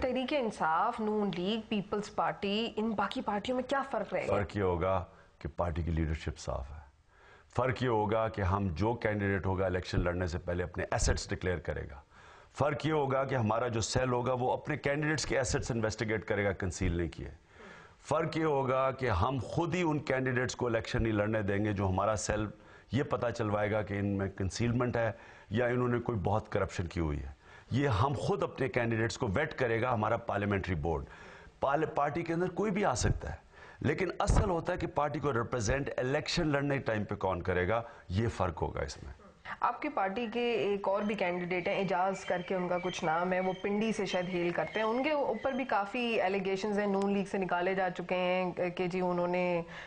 तहरीक इंसाफ, नून league, peoples party, इन बाकी पार्टियों में क्या फर्क रहेगा? फर्क ये होगा कि पार्टी की लीडरशिप साफ है। फर्क ये होगा कि हम जो कैंडिडेट होगा इलेक्शन लड़ने से पहले अपने एसेट्स डिक्लेयर करेगा। फर्क ये होगा कि हमारा जो सेल होगा वो अपने कैंडिडेट्स के एसेट्स इन्वेस्टिगेट करेगा, कंसील नहीं किए। फर्क ये होगा कि हम खुद ही उन कैंडिडेट्स को इलेक्शन नहीं लड़ने देंगे जो हमारा सेल ये पता चलवाएगा कि इनमें कंसीलमेंट है या इन्होंने कोई बहुत करप्शन की हुई है। ये हम खुद अपने कैंडिडेट्स को वेट करेगा हमारा पार्लियामेंट्री बोर्ड। पार्टी के अंदर कोई भी आ सकता है, लेकिन असल होता है कि पार्टी को रिप्रेजेंट इलेक्शन लड़ने टाइम पे कौन करेगा, ये फर्क होगा इसमें। आपकी पार्टी के एक और भी कैंडिडेट हैं, एजाज करके उनका कुछ नाम है, वो पिंडी से शायद हेल करते हैं, उनके ऊपर भी काफ़ी एलिगेशंस हैं, नून लीग से निकाले जा चुके हैं कि जी उन्होंने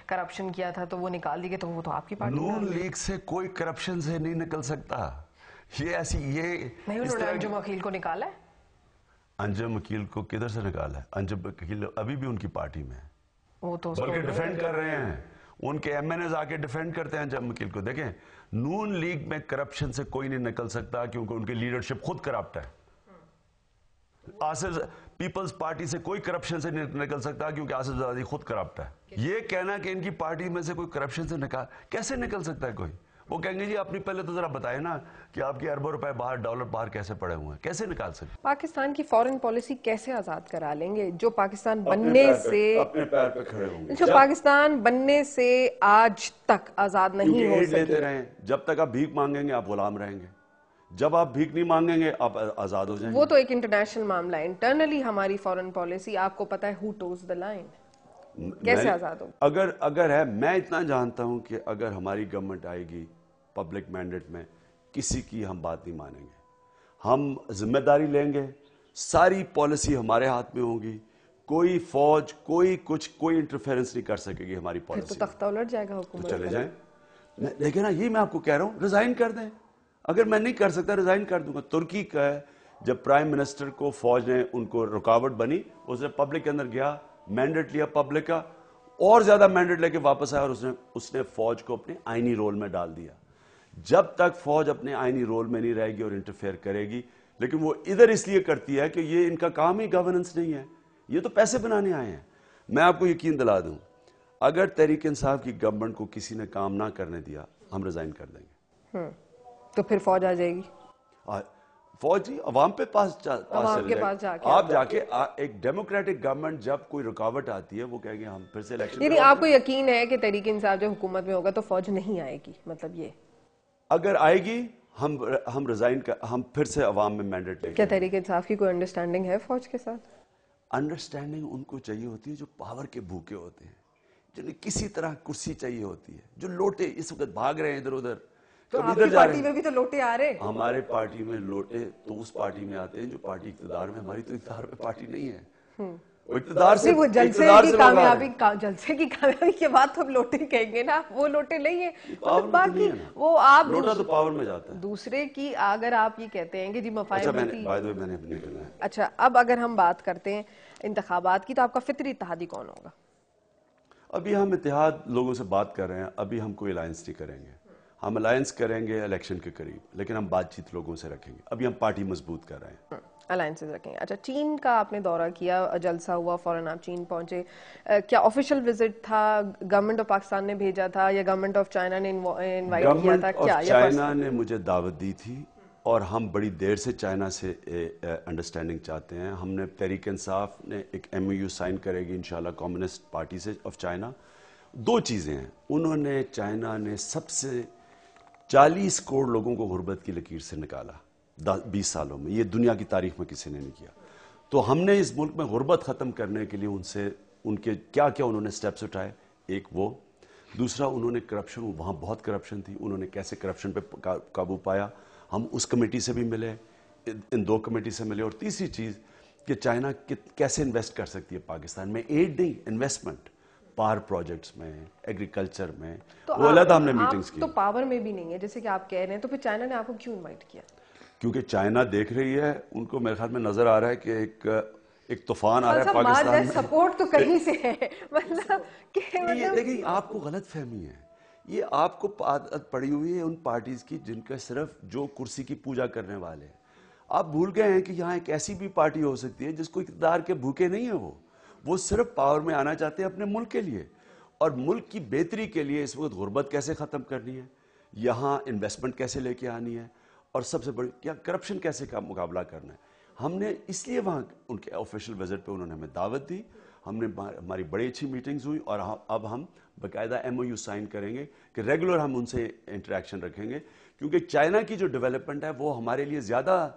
करप्शन किया था तो वो निकाल दिए, तो वो तो आपकी पार्टी नून लीग से कोई करप्शन से नहीं निकल सकता। ये ऐसी ये नहीं, उन्होंने अंजुम वकील को निकाला है। अंजुम वकील को किधर से निकाला है? अंजुम वकील अभी भी उनकी पार्टी में है, वो तो बल्कि डिफेंड कर रहे हैं, उनके एमएनएस आके डिफेंड करते हैं अंजुम वकील को। देखें, नून लीग में करप्शन से कोई नहीं निकल सकता क्योंकि उनकी लीडरशिप खुद करप्ट है। आसिफ पीपल्स पार्टी से कोई करप्शन से नहीं निकल सकता क्योंकि आसिफ ज़रदारी खुद करप्ट है। ये कहना कि इनकी पार्टी में से कोई करप्शन से कैसे निकल सकता है कोई? वो कहेंगे जी अपनी पहले तो जरा बताए ना कि आपके अरबों रुपए बाहर, डॉलर बाहर कैसे पड़े हुए हैं, कैसे निकाल सकते? पाकिस्तान की फॉरेन पॉलिसी कैसे आजाद करा लेंगे जो पाकिस्तान बनने से अपने पैर पे खड़े होंगे, जो पाकिस्तान बनने से आज तक आजाद नहीं हो लेते सके? रहे। जब तक आप भीख मांगेंगे आप गुलाम रहेंगे, जब आप भीख नहीं मांगेंगे आप आजाद हो जाएंगे। वो तो एक इंटरनेशनल मामला है, इंटरनली हमारी फॉरेन पॉलिसी आपको पता है हु टोज द लाइन, कैसे आजाद हो? अगर है, मैं इतना जानता हूं कि अगर हमारी गवर्नमेंट आएगी पब्लिक मैंडेट में, किसी की हम बात नहीं मानेंगे, हम जिम्मेदारी लेंगे, सारी पॉलिसी हमारे हाथ में होगी, कोई फौज कोई कुछ कोई इंटरफेरेंस नहीं कर सकेगी हमारी पॉलिसी। फिर तो तख्ता उलट जाएगा हुकूमत तो चले जाएं। लेकिन ना, ये मैं आपको कह रहा हूं, रिजाइन कर दें। अगर मैं नहीं कर सकता रिजाइन कर दूंगा। तुर्की का जब प्राइम मिनिस्टर को फौज ने उनको रुकावट बनी, उसने पब्लिक के अंदर गया, मैंडेट लिया पब्लिक का, और ज्यादा मैंडेट लेके वापस आया और उसने फौज को अपने आईनी रोल में डाल दिया। जब तक फौज अपने आईनी रोल में नहीं रहेगी और इंटरफेयर करेगी, लेकिन वो इधर इसलिए करती है कि ये इनका काम ही गवर्नेंस नहीं है, ये तो पैसे बनाने आए हैं। मैं आपको यकीन दिला दूं, अगर तहरीक इंसाफ की गवर्नमेंट को किसी ने काम ना करने दिया, हम रिजाइन कर देंगे। तो फिर फौज आ जाएगी, फौज ही अवाम पे पास जाके आप जाके एक डेमोक्रेटिक गवर्नमेंट जब कोई रुकावट आती है वो कहेंगे हम फिर से इलेक्शन। यानी आपको यकीन है कि तहरीक इंसाफ जब हुकूमत में होगा तो फौज नहीं आएगी, मतलब ये? अगर आएगी हम रिजाइन कर, हम फिर से अवाम में मैंडेट लेंगे। क्या तहरीक इंसाफ की कोई अंडरस्टैंडिंग है फौज के साथ? अंडरस्टैंडिंग उनको चाहिए होती है जो पावर के भूखे होते हैं, जिन्हें किसी तरह कुर्सी चाहिए होती है, जो लोटे इस वक्त भाग रहे हैं इधर उधर। तो आपकी पार्टी में भी तो लोटे आ रहे हैं। हमारे पार्टी में लोटे तो उस पार्टी में आते हैं जो पार्टी इक़्तिदार में, हमारी तो इक़्तिदार में पार्टी नहीं है। इक़्तिदार से वो जलसे की कामयाबी के बाद तो लोटे कहेंगे ना, वो लोटे नहीं है। मतलब बाकी वो आप लोटा तो पावर में जाता है दूसरे की, अगर आप ये कहते हैं कि जी मैंने अच्छा, अब अगर हम बात करते हैं इंतखाबात की, तो आपका फितरी इत्तेहादी कौन होगा? अभी हम इत्तेहाद लोगों से बात कर रहे हैं, अभी हम कोई अलायंस नहीं करेंगे। हम अलायंस करेंगे इलेक्शन के करीब, लेकिन हम बातचीत लोगों से रखेंगे। अभी हम पार्टी मजबूत कर रहे हैं, अलायंसेस रखेंगे। अच्छा, चीन का आपने दौरा किया, जलसा हुआ, फौरन आप चीन पहुंचे, क्या ऑफिशियल विजिट था, गवर्नमेंट ऑफ पाकिस्तान ने भेजा था या गवर्नमेंट ऑफ चाइना ने इनवाइट किया था? क्या चाइना ने मुझे दावत दी थी और हम बड़ी देर से चाइना से अंडरस्टैंडिंग चाहते हैं। हमने तहरीक इंसाफ ने एक MOU साइन करेगी इंशाल्लाह कम्युनिस्ट पार्टी से ऑफ चाइना। दो चीज़ें हैं, उन्होंने चाइना ने सबसे 40 करोड़ लोगों को गुर्बत की लकीर से निकाला 20 सालों में, ये दुनिया की तारीख में किसी ने नहीं किया। तो हमने इस मुल्क में गुर्बत ख़त्म करने के लिए उनसे उनके क्या क्या उन्होंने स्टेप्स उठाए, एक वो, दूसरा उन्होंने करप्शन, वहाँ बहुत करप्शन थी, उन्होंने कैसे करप्शन पे काबू पाया, हम उस कमेटी से भी मिले, इन दो कमेटी से मिले। और तीसरी चीज़ कि चाइना कैसे इन्वेस्ट कर सकती है पाकिस्तान में, एड नहीं, इन्वेस्टमेंट, पावर प्रोजेक्ट्स में, एग्रीकल्चर में, तो वो अलग हमने मीटिंग्स की। तो पावर में भी नहीं है जैसे कि आप कह रहे हैं, तो फिर चाइना ने आपको क्यों इनवाइट किया? क्योंकि चाइना देख रही है, उनको मेरे ख्याल में नजर आ रहा है कि एक तूफान आ रहा है पाकिस्तान में। सपोर्ट तो कहीं से है, मतलब देखिए आपको गलत फहमी है, ये आपको आदत पड़ी हुई है उन पार्टीज की जिनका सिर्फ जो कुर्सी की पूजा करने वाले हैं। آپ بھول گئے ہیں کہ یہاں ایک ایسی بھی پارٹی ہو سکتی ہے جس کو اقتدار کے بھوکے نہیں ہیں، وہ صرف پاور میں آنا چاہتے ہیں اپنے ملک کے لیے، اور ملک کی بہتری کے لیے اس وقت غربت کیسے ختم کرنی ہے، یہاں انویسٹمنٹ کیسے لے کے آنی ہے، اور سب سے بڑی کیا کرپشن کیسے کا مقابلہ کرنا ہے۔ ہم نے اس لیے وہاں ان کے آفیشیل وزٹ پہ انہوں نے ہمیں دعوت دی، ہم نے ہماری بڑی اچھی میٹنگز ہوئی، اور اب ہم باقاعدہ MOU سائن کریں گے کہ ریگولر ہم ان سے انٹریکشن رکھیں گے، کیونکہ چائنا کی جو ڈیولپمنٹ ہے وہ ہمارے لیے زیادہ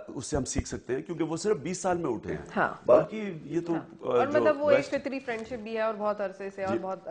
اس سے ہم سیکھ سکتے ہیں، کیونکہ وہ صرف 20 سال میں اٹھے ہیں، ہاں، باقی یہ تو اور جو مطلب وہ ایک ویسٹ فطری فرینڈشپ بھی ہے اور بہت عرصے سے اور بہت